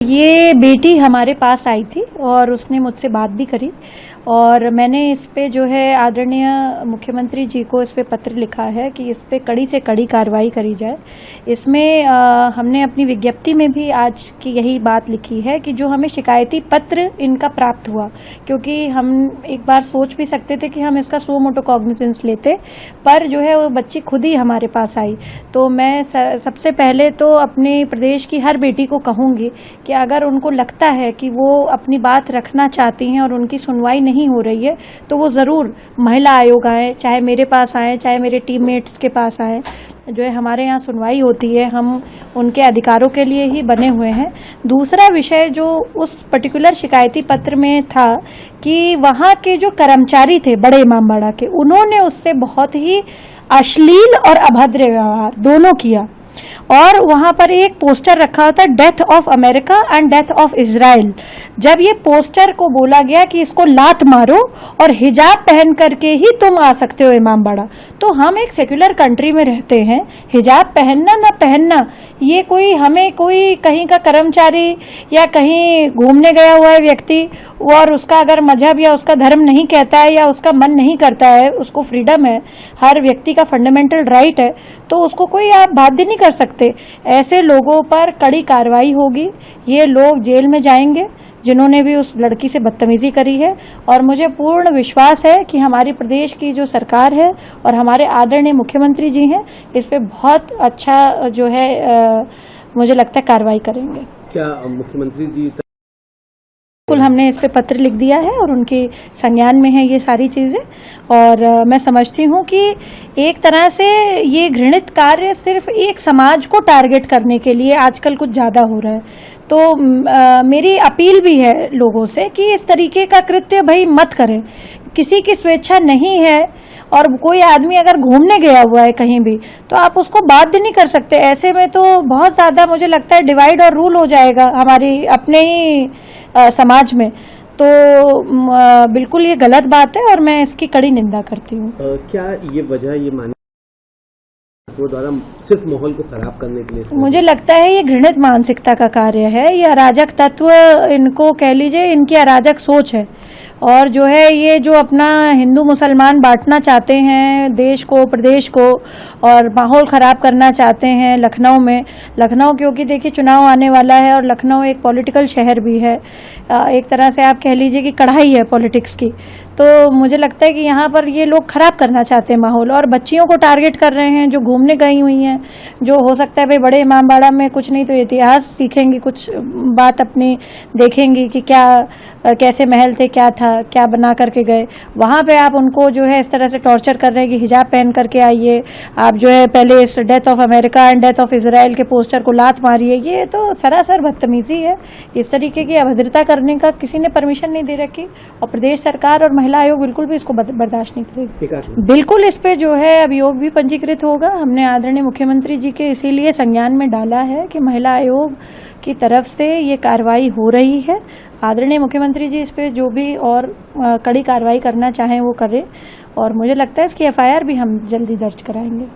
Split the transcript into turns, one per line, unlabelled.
ये बेटी हमारे पास आई थी और उसने मुझसे बात भी करी और मैंने इस पे जो है आदरणीय मुख्यमंत्री जी को इस पे पत्र लिखा है कि इस पे कड़ी से कड़ी कार्रवाई करी जाए। इसमें हमने अपनी विज्ञप्ति में भी आज की यही बात लिखी है कि जो हमें शिकायती पत्र इनका प्राप्त हुआ, क्योंकि हम एक बार सोच भी सकते थे कि हम इसका सो मोटो कॉग्निजेंस लेते, पर जो है वो बच्ची खुद ही हमारे पास आई। तो मैं सबसे पहले तो अपने प्रदेश की हर बेटी को कहूँगी कि अगर उनको लगता है कि वो अपनी बात रखना चाहती हैं और उनकी सुनवाई नहीं हो रही है तो वो ज़रूर महिला आयोग आए, चाहे मेरे पास आए, चाहे मेरे टीममेट्स के पास आए। जो है हमारे यहाँ सुनवाई होती है, हम उनके अधिकारों के लिए ही बने हुए हैं। दूसरा विषय जो उस पर्टिकुलर शिकायती पत्र में था कि वहाँ के जो कर्मचारी थे बड़े इमामबाड़ा के, उन्होंने उससे बहुत ही अश्लील और अभद्र व्यवहार दोनों किया और वहाँ पर एक पोस्टर रखा होता है death of America and death of Israel. जब ये पोस्टर को बोला गया कि इसको लात मारो और हिजाब पहन करके ही तुम आ सकते हो इमामबाड़ा, तो हम एक सेक्युलर कंट्री में रहते हैं, हिजाब पहनना ना पहनना ये कोई हमें कोई कहीं का कर्मचारी या कहीं घूमने गया हुआ है व्यक्ति और उसका अगर मजहब या उसका धर्म नहीं कहता है या उसका मन नहीं करता है, उसको फ्रीडम है, हर व्यक्ति का फंडामेंटल राइट है, तो उसको कोई आप बाध्य नहीं कर सकते। ऐसे लोगों पर कड़ी कार्रवाई होगी, ये लोग जेल में जाएंगे जिन्होंने भी उस लड़की से बदतमीजी करी है। और मुझे पूर्ण विश्वास है कि हमारी प्रदेश की जो सरकार है और हमारे आदरणीय मुख्यमंत्री जी हैं इस पे बहुत अच्छा जो है मुझे लगता है कार्रवाई करेंगे।
क्या मुख्यमंत्री जी
बिल्कुल हमने इस पे पत्र लिख दिया है और उनके संज्ञान में है ये सारी चीज़ें, और मैं समझती हूँ कि एक तरह से ये घृणित कार्य सिर्फ एक समाज को टारगेट करने के लिए आजकल कुछ ज़्यादा हो रहा है। तो मेरी अपील भी है लोगों से कि इस तरीके का कृत्य भाई मत करें। किसी की स्वेच्छा नहीं है और कोई आदमी अगर घूमने गया हुआ है कहीं भी तो आप उसको बाध्य नहीं कर सकते। ऐसे में तो बहुत ज़्यादा मुझे लगता है डिवाइड और रूल हो जाएगा हमारी अपने ही समाज में। तो बिल्कुल ये गलत बात है और मैं इसकी कड़ी निंदा करती हूँ।
क्या ये वजह ये माने द्वारा सिर्फ माहौल को खराब करने के लिए?
मुझे लगता है ये घृणित मानसिकता का कार्य है, ये अराजक तत्व इनको कह लीजिए, इनकी अराजक सोच है। और जो है ये जो अपना हिंदू मुसलमान बांटना चाहते हैं देश को, प्रदेश को, और माहौल ख़राब करना चाहते हैं लखनऊ में। लखनऊ क्योंकि देखिए चुनाव आने वाला है और लखनऊ एक पॉलिटिकल शहर भी है, एक तरह से आप कह लीजिए कि कढ़ाई है पॉलिटिक्स की। तो मुझे लगता है कि यहाँ पर ये लोग ख़राब करना चाहते हैं माहौल और बच्चियों को टारगेट कर रहे हैं जो घूमने गई हुई हैं, जो हो सकता है भाई बड़े इमामबाड़ा में कुछ नहीं तो इतिहास सीखेंगी, कुछ बात अपनी देखेंगी कि क्या कैसे महल थे, क्या था, क्या बना करके गए। वहाँ पे आप उनको जो है इस तरह से टॉर्चर कर रहे हैं कि हिजाब पहन करके आइए, आप जो है पहले इस death of America and death of Israel के पोस्टर को लात मारिए। ये तो सरासर बदतमीजी है। इस तरीके की अभद्रता करने का किसी ने परमिशन नहीं दे रखी और प्रदेश सरकार और महिला आयोग बिल्कुल भी इसको बर्दाश्त नहीं करेगी। बिल्कुल इस पे जो है अभियोग भी पंजीकृत होगा। हमने आदरणीय मुख्यमंत्री जी के इसीलिए संज्ञान में डाला है कि महिला आयोग की तरफ से ये कार्रवाई हो रही है। आदरणीय मुख्यमंत्री जी इस पे जो भी और कड़ी कार्रवाई करना चाहें वो करें और मुझे लगता है इसकी एफआईआर भी हम जल्दी दर्ज कराएंगे।